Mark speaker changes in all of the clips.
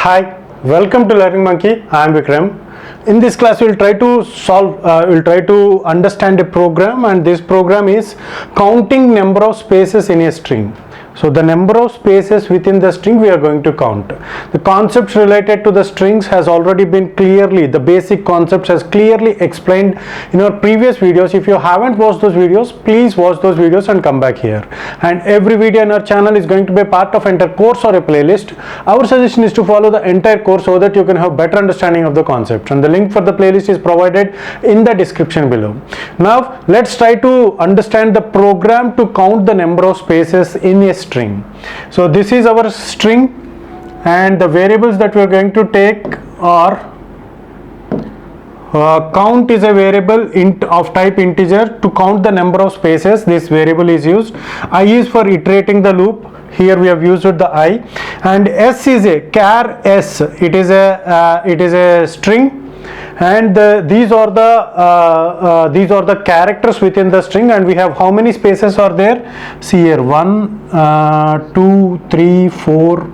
Speaker 1: Hi, welcome to Learning Monkey. I am Vikram. In this class, we'll try to understand a program, and this program is counting number of spaces in a string. So the number of spaces within the string we are going to count. The concepts related to the strings has already been the basic concepts has clearly explained in our previous videos. If you haven't watched those videos, please watch those videos and come back here. And every video in our channel is going to be a part of entire course or a playlist. Our suggestion is to follow the entire course so that you can have better understanding of the concepts, and the link for the playlist is provided in the description below. Now let's try to understand the program to count the number of spaces in a string. So this is our string, and the variables that we are going to take are count is a variable of type integer. To count the number of spaces, this variable is used. I is for iterating the loop. Here we have used the I, and S is a char S. It is a string, and these are the characters within the string, and we have how many spaces are there? See here, 1 2 3 4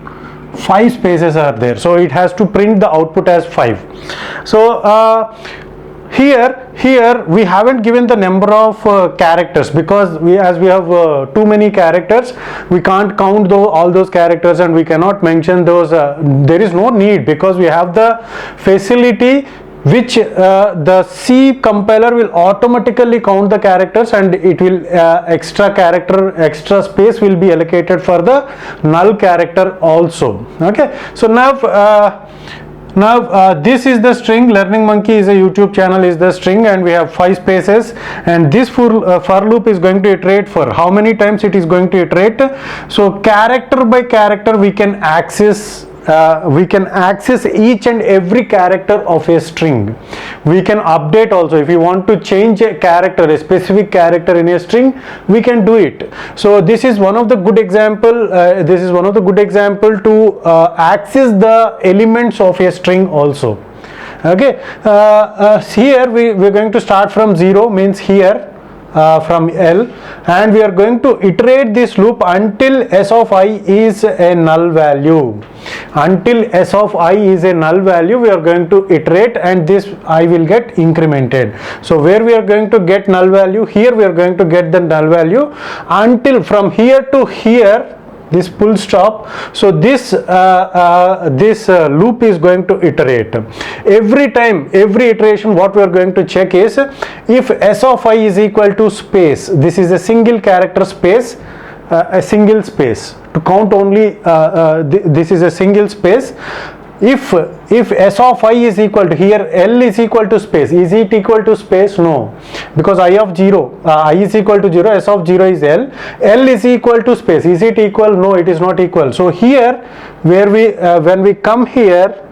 Speaker 1: 5 spaces are there, so it has to print the output as 5. So here we haven't given the number of characters, because as we have too many characters, we can't count all those characters, and we cannot mention those. There is no need, because we have the facility which the C compiler will automatically count the characters, and it will extra space will be allocated for the null character also. Okay, so now this is the string. Learning Monkey is a YouTube channel, is the string, and we have 5 spaces, and this for loop is going to iterate for how many times it is going to iterate. So character by character we can access each and every character of a string. We can update also. If you want to change a character, a specific character in a string, we can do it. So this is one of the good example. To access the elements of a string also. Okay. Here we're going to start from 0, means here. From L, and we are going to iterate this loop until S of I is a null value. Until S of I is a null value, we are going to iterate, and this I will get incremented. So where we are going to get null value? Here we are going to get the null value until from here to here, this full stop. So this loop is going to iterate. Every time, every iteration, what we are going to check is if S of I is equal to space. This is a single character space, a single space to count only. This is a single space. If S of I is equal to, here L is equal to space, is it equal to space? No, because I of 0, I is equal to 0, S of 0 is L, L is equal to space, is it equal? No, it is not equal. So here where when we come here,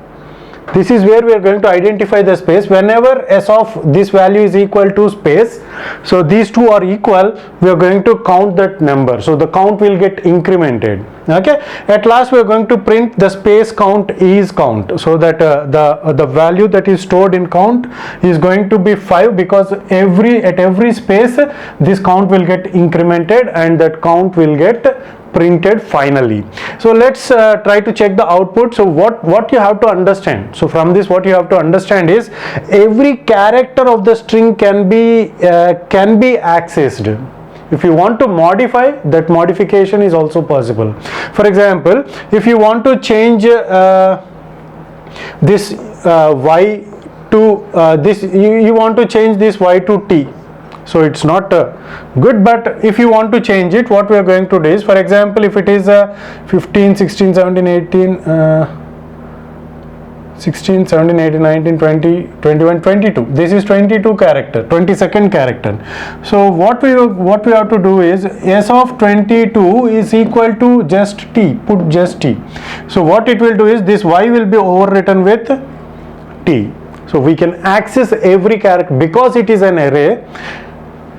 Speaker 1: this is where we are going to identify the space. Whenever S of this value is equal to space, so these two are equal, we are going to count that number. So the count will get incremented. Okay. At last we are going to print the space count is count, so that the value that is stored in count is going to be 5, because at every space this count will get incremented, and that count will get printed finally. So let's try to check the output. So what you have to understand, so from this what you have to understand is every character of the string can be accessed. If you want to modify, that modification is also possible. For example, if you want to change this y to this, you want to change this y to t. So it's not good, but if you want to change it, what we are going to do is, for example, if it is 15, 16, 17, 18, 16, 17, 18, 19, 20, 21, 22. This is 22 character, 22nd character. So what we have to do is S of 22 is equal to just t. Put just t. So what it will do is this y will be overwritten with t. So we can access every character, because it is an array.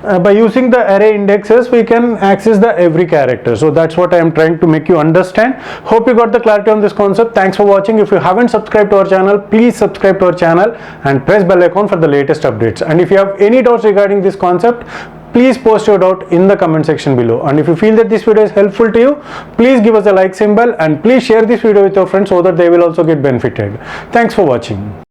Speaker 1: By using the array indexes, we can access the every character. So that's what I am trying to make you understand. Hope you got the clarity on this concept. Thanks for watching. If you haven't subscribed to our channel, please subscribe to our channel and press bell icon for the latest updates. And if you have any doubts regarding this concept, please post your doubt in the comment section below. And if you feel that this video is helpful to you, please give us a like symbol and please share this video with your friends so that they will also get benefited. Thanks for watching.